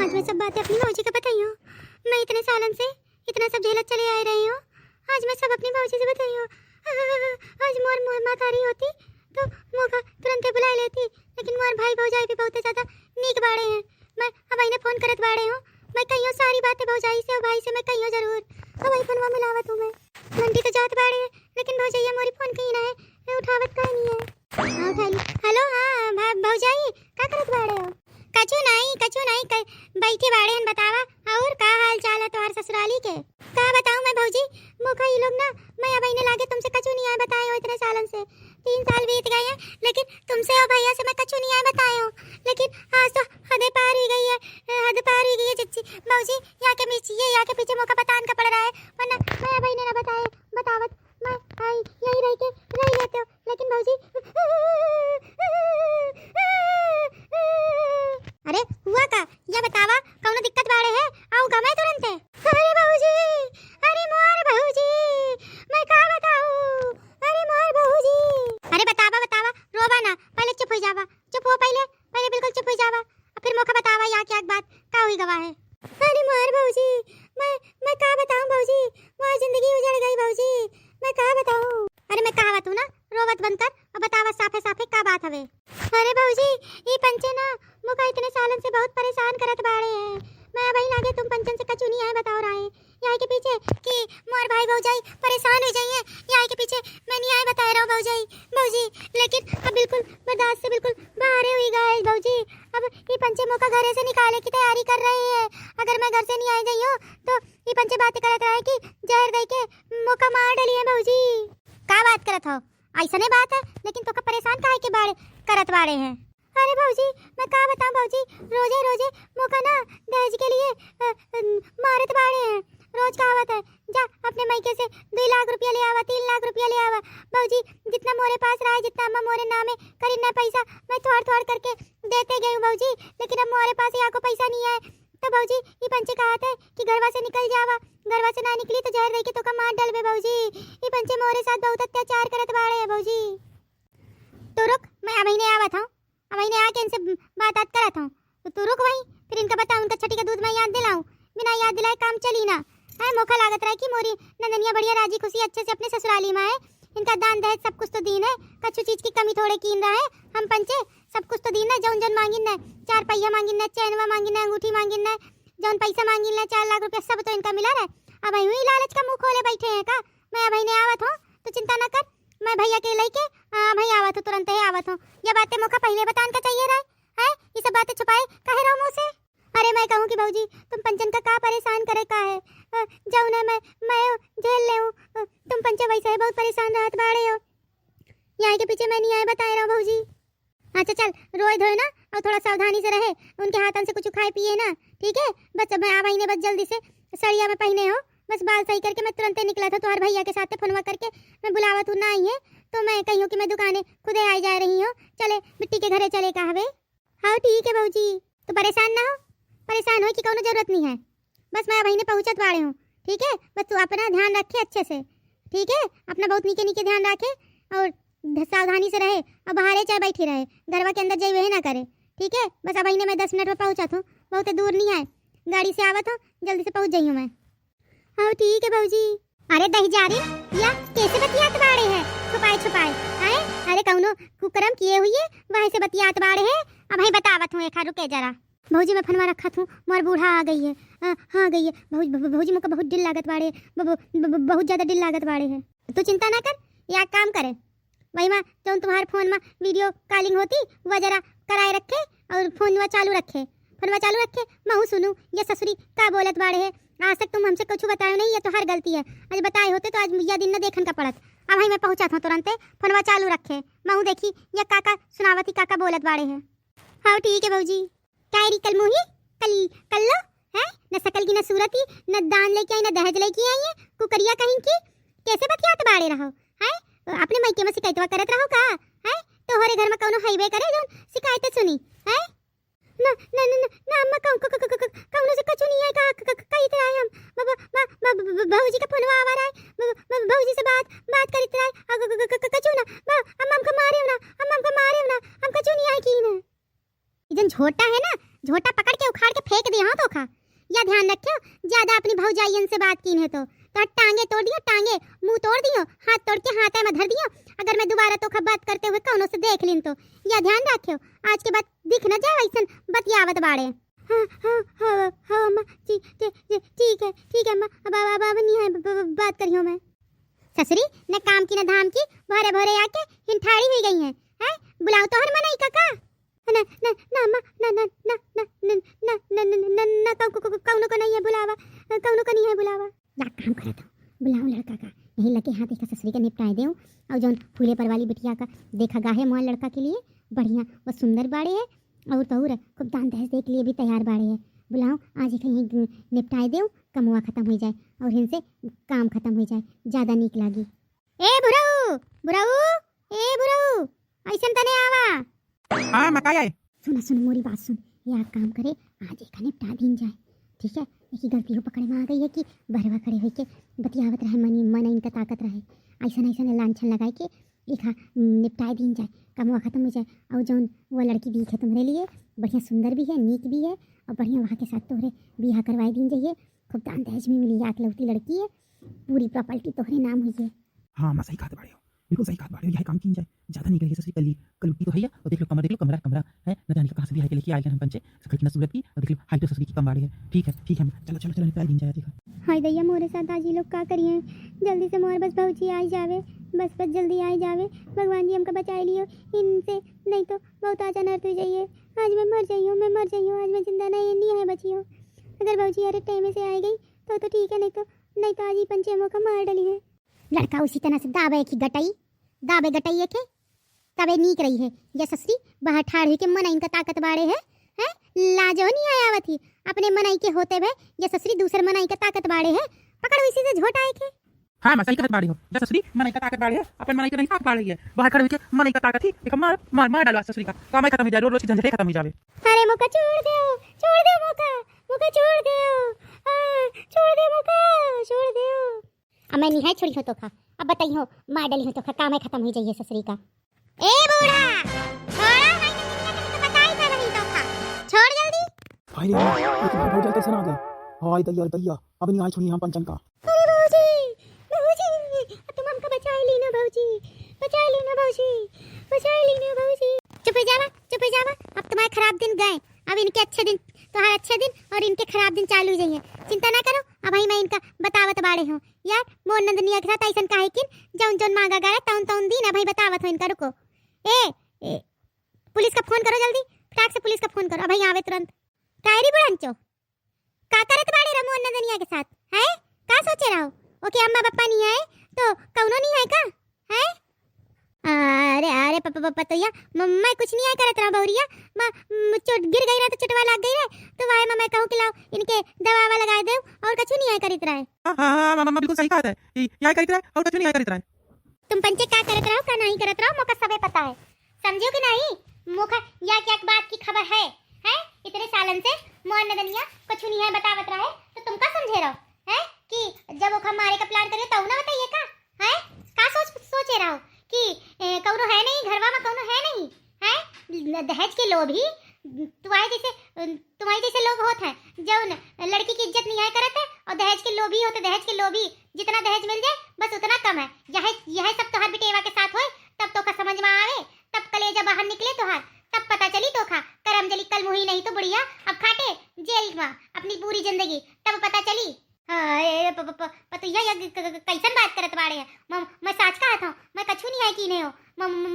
आज मैं सब बातें अपनी भौजी को बताई हूँ। मैं इतने सालन से इतना सब झेलत चले आ रही हूँ, आज मैं सब अपनी भौजी से बताई हूँ। आज मोर माता रही होती तो मौका तुरंत बुला लेती, लेकिन मोर भाई भौजाई भी बहुत ज्यादा नीक बाड़े हैं। मैं अब इन्हें फोन करत बाड़े हूँ, मैं कहियो सारी बातें भौजाई से और भाई से मैं कहियो जरूर। अब आई फोनवा मिलावत हूँ मैं। घंटी तो जात बाड़े लेकिन भौजैया मोरी फोन कहीं ना है, उठावत का नहीं है। हाँ उठा ली। हेलो हाँ भौजाई का करत बाड़े हो? कछु नहीं बैठे बाड़े हैं। बतावा और का हाल चाल है तुम्हारे ससुराली के? का बताऊं मैं भौजी, मोका ये लोग ना मैं अब इन्हें लागे तुमसे कछु नहीं आए बताए हो इतने सालन से। 3 साल बीत गए हैं लेकिन तुमसे और भैया से मैं कछु नहीं आए बताए हो, लेकिन आज तो हद पार हुई गई है, हद पार हुई गई है चच्ची भौजी। यहाँ के पीछे मौका बतान का पड़ रहा है, वरना मैं अब इन्हें ना बताए बतावत मैं आई यही रह लेते हो। लेकिन भौजी अरे हुआ का या बतावा, कौनो दिक्कत बाड़े है? आऊंगा मैं तुरंत है। अरे भौजी, अरे मोर भौजी, मैं का बताऊं? अरे मोर भौजी, अरे बतावा रोवा ना, पहले चुप हो जावा, चुप हो पहले बिल्कुल चुप हो जावा, फिर मौका बतावा या क्या बात का हुई गवा है। अरे मोर भौजी, मैं का बताऊं भौजी, मोर जिंदगी उजड़ गई भौजी, मैं का बताऊं? अरे मैं कहावत हूं ना, रोवत बंद कर और बतावा साफे का बात हवे। अरे भौजी ये पंचे ना मुका इतने सालन से बहुत परेशान करत बाड़े हैं। मैं अब लागे तुम पंचन से कछु नहीं आए बताओ रहे यहाँ के पीछे कि मोर भाई भौजाई परेशान हो जाइए, यहाँ के पीछे मैं नहीं आए बता रहा हूँ भौजी। लेकिन अब बिल्कुल बर्दाश्त से बिल्कुल बाहर हुई गए भौजी। अब ये पंचे मौका घरे से निकाले की तैयारी कर रहे हैं। अगर मैं घर से नहीं आई गई हूँ तो ये पंचे बातें करत रहे कि जहर दे के मौका मार डालिए भौजी। का बात करत हो? ऐसा नहीं बात है, लेकिन तो परेशान काहे के बाड़े करत बाड़े हैं? अरे भौजी मैं का बताऊं भौजी, रोजे मौका ना दहेज के लिए मारत बाड़े हैं। रोज कहावत है जा अपने मायके से 2 लाख रुपया ले आवा, 3 लाख रुपया ले आवा। भौजी जितना मोरे पास रहा है, जितना अम्मा मोरे नामे करी ना पैसा मैं थोड़ करके देते गई हूँ भौजी, लेकिन अब मोरे पास यहाँ को पैसा नहीं है। तो भौजी ये पंचे कहते हैं कि घरवा से निकल जावा, घरवा से ना निकली तो जहर दे के तो का मार डालबे भौजी। ये पंचे मोरे साथ बहुत अत्याचार करत बाड़े हैं भौजी। तो रुक, मैं अब ही आवत हूँ, अब इन्हें आके इनसे बात करत हूँ, तो तू रुक वहीं, फिर इनका बताऊं उनका छठी का दूध मैं याद दिलाऊं। बिना याद दिलाए काम चली ना है। मौका लागत रहा कि मोरी नंदनिया बढ़िया राजी खुशी अच्छे से अपने ससुराली में है। इनका दान दहेज सब कुछ तो दीन है, कछु चीज की कमी थोड़े कीन रहा है। हम पंचे सब कुछ तो दीन है, जौन मांगिन है 4 पहिया मांगिन है, चैनवा मांगिन है, अंगूठी मांगिन है, जौन पैसा मांगिन है 4 लाख रुपया सब तो इनका मिला है। अब हुई लालच का मुंह खोले बैठे हैं का? मैं अब इन्हें आवत हूँ तो चिंता न कर, मैं भैया के लेके भैया आवत हूँ, तुरंत ही आवत हूँ। ये बातें मौका पहले बतान का चाहिए रहा है, ये सब बातें छुपाए काहे रहो मुँह से? अरे मैं कहूँ कि भौजी तुम पंचन का परेशान करे का है, जाऊ ना मैं झेल ले हूँ। तुम पंचे वैसे ही बहुत परेशान रहत बाड़े हो, यहाँ के पीछे मैं नहीं आए बताए रहा भौजी। अच्छा चल रोए धोए ना और थोड़ा सावधानी से रहे, उनके हाथन से कुछ खाए पिए ना, ठीक है? बस मैं आ बस जल्दी से सड़िया में पहने हो, बस बाल सही करके मैं तुरंत निकला था तुम्हारे भैया के साथ फोनवा करके। मैं बुलावत हूँ ना आई है तो मैं कही हूँ कि मैं दुकाने खुदे आई जा रही हूँ, चले मिट्टी के घरे चले का हवे। हाँ ठीक है भौजी, तो परेशान ना हो, परेशान हो कि कोनो जरूरत नहीं है। बस मैं वहीं पहुँचत वाले हूँ, ठीक है? बस तू अपना ध्यान रखे अच्छे से, ठीक है? अपना बहुत नीचे ध्यान रखे और सावधानी से रहे और बाहर चाहे बैठी रहे, घरवा के अंदर जाए वही ना करे, ठीक है? बस अब मैं 10 मिनट में पहुँचत हूँ, बहुत दूर नहीं है, गाड़ी से आवत हूँ, जल्दी से पहुँच जाई हूँ मैं। हाँ ठीक है भौजी। अरे दही जा रही या कैसे बतियात बाड़े है छुपाए हैं? अरे कौनो कुकरम किए हुए वहीं से बतियात बाड़े है। अब भाई बतावत हूँ, एक रुके जरा भौजी, मैं फनवा रखा हूँ, मोर बूढ़ा आ गई है। हाँ गई है भौजी, मुझको बहुत दिल लागत बाड़े, बहुत ज्यादा दिल लागत बाड़े है। तू चिंता ना कर, या काम करे वही माँ जो तुम्हारे फोन में वीडियो कॉलिंग होती वह जरा कराए रखे और फोनवा चालू रखे, मैं सुनू ये ससुरी का बोलत बाड़े है। आज तक तुम हमसे कुछ बताए नहीं, ये तो हर गलती है, आज बताए होते तो आज यह दिन न देखन का पड़त। अब भाई मैं पहुंचा था तुरंत, फोनवा चालू रखे, मैं देखी ये काका सुनावती काका बोलत बाड़े हैं। हाँ ठीक है भौजी। कायरी कल मुही कल लो है न सकल की न सूरती, न दान लेके आई न दहेज लेके आई है, कुकरिया कहीं की कैसे बतियात बाड़े रहो है? अपने मायके में शिकायतवा करत रहो का है? तोहरे घर में कौनो हाईवे करे जो शिकायत सुनी है? ना ना ना ना अम्मा कौनो से कछु नहीं है का कई तरह हम भौजी का फोनवा आवा रहा है, भौजी से बात करी तरह कछु ना अम्मा हमको मारे ना, हम कछु नहीं है की ना। इधन झोटा है ना, झोटा पकड़ के उखाड़ के फेंक दिया हाँ धोखा। या ध्यान रखियो ज्यादा अपनी भौजाइयन से बात की है तो टांगे तोड़ दियो, टांगे मुंह तोड़ दियो, हाथ तोड़ के हाथ में धर दियो। अगर मैं दोबारा तो बात करते हुए कौनो से देख लिन तो या ध्यान रखियो आज के बाद दिख न जाए वैसन बतियावत बाड़े। हाँ हाँ हाँ हाँ अम्मा ठीक है अम्मा। अब नहीं है बात करियो मैं। ससुरी न काम की न धाम की भरे भरे आके हिंठाड़ी हुई गई हैं हैं। बुलाओ तो हर मनाई काका न न न अम्मा न न न न न न न न न कौनो को नहीं है बुलावा, कौनो को नहीं है बुलावा। या काम करे तो बुलाओ लड़का का यही लगे हाथ एक ससुरी के निपटाए देऊं। और जौन फूले पर वाली बिटिया का देखा गाहे मोहन लड़का के लिए बढ़िया वो सुंदर बाड़े है और तो और खूब दान दहेज दे के लिए भी तैयार बाड़े है। बुलाओ आज एक यहीं निपटाए देऊं, कमुआ खत्म हो जाए और इनसे काम खत्म हो जाए, ज्यादा नीक लागी। ए बुराऊ बुराऊ ए बुराऊ ऐसन तने आवा। हां मकाई आए। सुन मोरी बात सुन, ये काम करे आज एक निपटा दिन जाए ठीक है। एक गलती हो पकड़ में आ गई है कि बरवा खड़े होके के बतियावत रहे मन इनका ताकत रहे ऐसा लांछन लगाए के एक निपटाए दिन जाए, कमुआ खत्म हो जाए। और जौन वो लड़की दी है तुम्हारे लिए बढ़िया सुंदर भी है नीक भी है और बढ़िया वहाँ के साथ तोहरे बियाह करवाए दिन जाइए। खूब दान दहेज में मिली आकलौती लड़की है, पूरी प्रॉपर्टी तोहरे नाम हुई है। हाँ मैं सही कहा बाड़े हो, बिल्कुल सही कहा बाड़े हो। यही काम की जाए ज्यादा नहीं करिए ससुरी कल उठी तो है और देख लो कमरा कमरा है न जाने का कहाँ से भी है लेके आए हम पंचे सकल की सूरत की और देख लो हाइट ससुरी की कम बाड़े है। ठीक है चलो निकाल दिन जाए। देखो हाय दैया मोरे साथ आज ये लोग का करिए, जल्दी से मोर बस भौजी आई जावे, बस जल्दी आई जावे। भगवान जी हमका बचा लियो इनसे, नहीं तो बहुत आजा नर्त हो जाइए। आज मैं मर जाइयो आज मैं जिंदा नहीं है बची हूँ। अगर भौजी अरे टाइम से आई गई तो ठीक है, नहीं तो आज ही पंचे मौका मार डाली है। लड़का उसी तरह से दाबे गटाई के तबे नीक रही है। या ससुरी बाहर ठाड़ हुई के मन इनका ताकत बाड़े है लाजो नहीं आया थी अपने मनाई के होते भे। या ससुरी दूसरे मनाई का ताकत बाड़े है पकड़ इसी से झोटाए के। हाँ मैं सही कहत बाड़ी हो, जब ससुरी मनाई का ताकत बाड़ी है अपन मनाई का नहीं ताकत बाड़ी है। बाहर खड़े होके मनाई का ताकत थी एक मार डालवा ससुरी का काम खत्म हो जाए, रोज की झंझट खत्म हो जावे। अरे मौका छोड़ दो मौका छोड़ दो मौका। अब मैं निहाय छोड़ी हो तो खा, अब बताई हो मार डाली हो तो खा काम खत्म हो जाइए ससुरी का। ए बूढ़ा छोड़ा मैं तो बताई था नहीं तो खा छोड़ जल्दी। हाय रे ये तो बहुत जल्दी कैसे आ गए। हाय दैया अब नहीं आई छोड़ी हम पंचन का। अरे भौजी तुम हमको बचा ली ना भौजी। चुप हो जावा अब तुम्हारे खराब दिन गए, अब इनके अच्छे दिन तुम्हारे अच्छे दिन और इनके खराब दिन चालू जाइए। चिंता ना करो अब भाई मैं इनका बतावत बाड़े हूँ यार। मोर नंदनिया के साथ ऐसा काहे किन जौन मांगा गारा तौन दिन अब भाई बतावत हो इनका। रुको ए पुलिस का फोन करो जल्दी, फटाक से पुलिस का फोन करो भाई आवे तुरंत। कायरी बुढ़ांचो का करत बाड़े रे मोर नंदनिया के साथ है का सोचे रहो ओके अम्मा पापा नहीं आए तो कौनो नहीं है का है। अरे पापा तो या मैं कुछ नहीं है करत रहा बहुरिया चोट गिर गई ना तो चोटवा लग गई रे तो वाए मैं कहूं कि लाओ इनके दवा लगा दे और कुछ नहीं है करित रहा है। हां मम्मा बिल्कुल सही कहा है, यही करित रहा है और कुछ नहीं करित रहा है। तुम पंचे क्या करत रहो का नहीं करत रहो मोका सबे पता है, समझो कि नहीं। मोका या क्या बात की खबर है इतने सालन से मोर नदनिया कुछ नहीं है बतावत रहा है तो तुम का समझे रहो है कि जब वो मारे का प्लान करियो तो ना बताइए का सोचे रहो कि कौनो है नहीं घरवा में कौनो है नहीं है दहेज के लोभी तुम्हारे जैसे लोग होते हैं जो लड़की की इज्जत नहीं है करते और दहेज के लोभी होते। दहेज के लोभी जितना दहेज मिल जाए बस उतना कम है। यह सब तोहार बिटेवा के साथ होए तब तो का समझ में आवे, तब कलेजा बाहर निकले तोहार तब पता चली तो खा करम जली कल मुही नहीं तो बुढ़िया अब खाटे जेल में अपनी पूरी जिंदगी तब पता चली। कैसन बात करत बाड़े है। मैं सच कहा था मैं कछु नहीं है कीने हो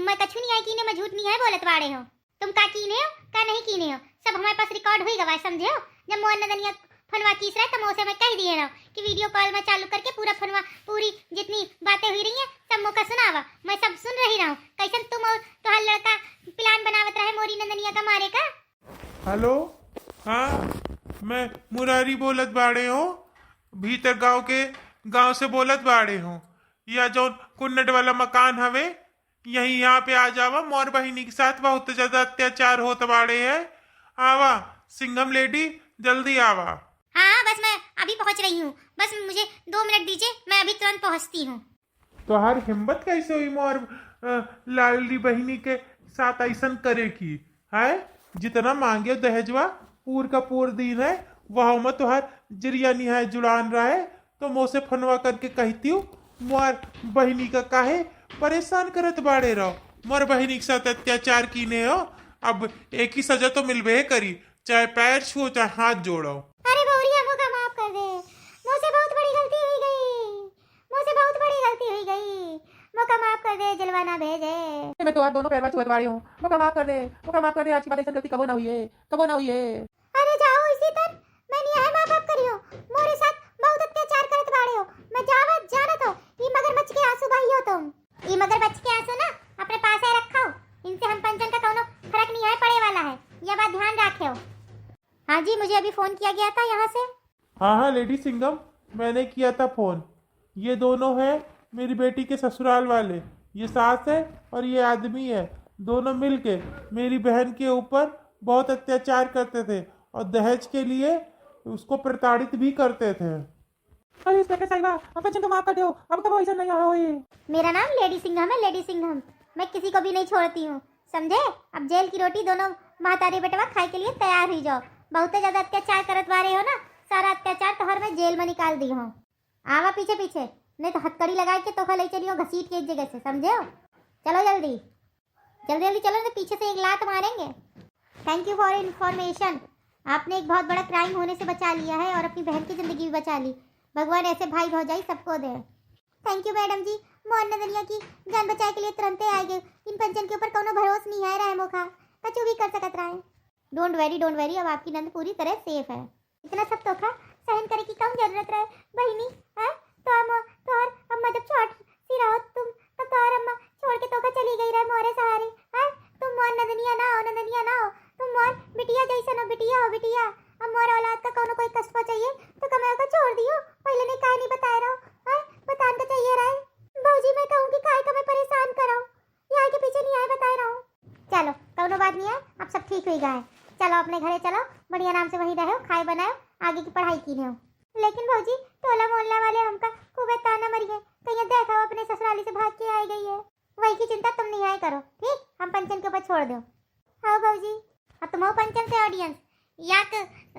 मैं कछु नहीं है कीने मैं झूठ नहीं है बोलत बाड़े हो। तुम का कीने हो का नहीं कीने हो सब हमारे पास रिकॉर्ड हुई गवाह समझे हो। जब मोहन नदनिया फनवा कीस रहा तो मैं कह दिए रहा कि वीडियो कॉल में चालू करके पूरा फनवा पूरी जितनी बातें हुई रही हैं सब मौका सुनावा मैं सब सुन रही रहा हूँ। कैसन तुम और तोहार लड़का प्लान बनावत रहे मोरी नंदनिया का मारे का। हेलो हाँ मैं मुरारी बोलत बाड़े हो, भीतर गांव से बोलत बाड़े हो। या जो कुन्नट वाला मकान हवे यही यहाँ पे आ जावा, मोर बहिनी के साथ बहुत ज्यादा अत्याचार होत बाड़े है। आवा सिंघम लेडी जल्दी आवा। हाँ बस मैं अभी पहुंच रही हूँ, बस मुझे 2 मिनट दीजिए मैं अभी तुरंत पहुंचती हूँ। तो हर हिम्मत कैसे हुई मोर लाडली बहिनी के साथ ऐसा करे की है। जितना मांगे दहेजवा पूर का पूर दिन है, वहाँ में तुहार जरिया निहाय जुड़ान रहा है, तो मुँह से फनवा करके कहती हूँ मोर बहिनी का काहे परेशान करत बाड़े रहो। मोर बहिनी के साथ अत्याचार कीने हो, अब एक ही सजा तो मिलबे करी, चाहे पैर छुओ चाहे हाथ जोड़ो। अरे बौरिया मुझे माफ कर दे, मुझसे बहुत बड़ी गलती हुई गई, मुझसे बहुत बड़ी गलती हुई गई, मुझे माफ कर दे, जलवाना भेजे। मैं तो आज दोनों पैरवा छुअत बाड़ी हूँ, मुझे माफ कर दे, मुझे माफ कर दे। आज की बात ऐसा गलती कबो ना हुई है, कबो ना हुई है। अरे जाओ इसी तर, मैं नहीं है माफ करियो, मोरे साथ बहुत अत्याचार करत बाड़े हो, मैं जावत जानत हो, ई मगरमच्छ के आंसू बहियो तुम, ई मगरमच्छ के आंसू ना अपने पास है रखो, इनसे हम पंचन का कोनो फर्क नहीं है पड़े वाला है, यह बात ध्यान रखियो। हाँ जी, मुझे अभी फोन किया गया था यहाँ से। हाँ लेडी सिंघम, मैंने किया था फोन। ये दोनों हैं मेरी बेटी के ससुराल वाले, ये सास है और ये आदमी है। दोनों मिलके मेरी बहन के ऊपर बहुत अत्याचार करते थे और दहेज के लिए उसको प्रताड़ित भी करते थे। अरे इंस्पेक्टर साहिबा, हम बच्चन को माफ कर दो, अब कबो ऐसा नहीं होए। मेरा नाम लेडी सिंघम है, लेडी सिंघम, मैं किसी को भी नहीं छोड़ती हूँ, समझे। अब जेल की रोटी दोनों महतारी बेटवा खाए के लिए तैयार ही जाओ, बहुत ज्यादा अत्याचार करत वारे हो ना, सारा अत्याचार तोहर में जेल में निकाल दी हो। आवा पीछे पीछे, नहीं तो हथकड़ी लगा के तोहर ले चलियो घसीट के एक जगह से, समझे हो। चलो जल्दी जल्दी जल्दी चलो, नहीं पीछे से एक लात मारेंगे। थैंक यू फॉर इन्फॉर्मेशन, आपने एक बहुत बड़ा क्राइम होने से बचा लिया है और अपनी बहन की जिंदगी भी बचा ली, भगवान ऐसे भाई भौजाई सबको दे। थैंक यू मैडम जी, मोहन दुनिया की जान बचाए के लिए तुरंत आ गए, इन पंचन के ऊपर कोनो भरोस नहीं है, रहे मोखा कचू भी कर सकत रहे। डोंट वेरी, अब आपकी नंद पूरी तरह सेफ है, इतना सब तोखा सहन करे की कम जरूरत रहे बहिनी है। तो अम्मा जब छोट सी रहो तुम, तब तो अम्मा छोड़ के तोखा चली गई रहे मोरे सहारे है। तुम मोर नदनिया ना हो, तुम मोर बिटिया जैसा ना बिटिया। अब मोर औलाद का कोनो कोई कष्ट चाहिए तो कमाओ का छोड़ दियो, पहले नहीं काहे नहीं बताए रहो है, बतान का चाहिए रहे। भौजी मैं कहूँगी काहे का मैं परेशान कराऊं, यहाँ के पीछे नहीं आए बताए रहो। चलो कोनो बात नहीं है, अब सब ठीक हुई गए, चलो अपने घरे चलो, बढ़िया नाम से वहीं रहो, खाए बनाओ, आगे की पढ़ाई की हो। लेकिन भौजी टोला मोहल्ला वाले हमका खूब ताना मरिए, कहीं देखा अपने ससुराली से भाग के आई गई है, वही की चिंता तुम नहीं आए करो, ठीक। हम पंचन के ऊपर छोड़ दो। हाँ भौजी, अब तुम हो पंचन से ऑडियंस, याक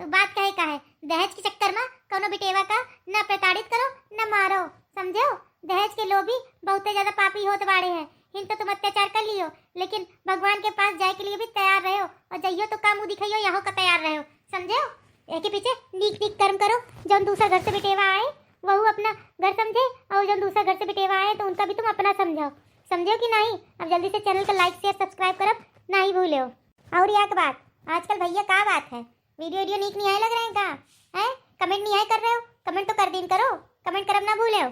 बात कहे का है, दहेज के चक्कर में कोनो बिटेवा का न प्रताड़ित करो न मारो, समझो। दहेज के लोभी बहुत ज्यादा पापी होते बाड़े हैं, इन तो तुम अत्याचार कर लियो, लेकिन भगवान के पास जाए के लिए भी तैयार रहो, और जाइयो तो काम मुँह दिखाइयो, यहाँ का तैयार रहो, समझो। एक के पीछे नीक नीक कर्म करो, जो दूसरा घर से बिटेवा आए वह अपना घर समझे, और जो दूसरा घर से बिटेवा आए तो उनका भी तुम अपना समझो, समझो कि नहीं। अब जल्दी से चैनल को लाइक शेयर सब्सक्राइब करब नहीं भूलो। और एक बात, आजकल भैया क्या बात है, वीडियो नीक नहीं आए लग रहे हैं, कहाँ है, कमेंट नहीं आए कर रहे हो, कमेंट तो कर दिन करो, कमेंट करब ना भूलो।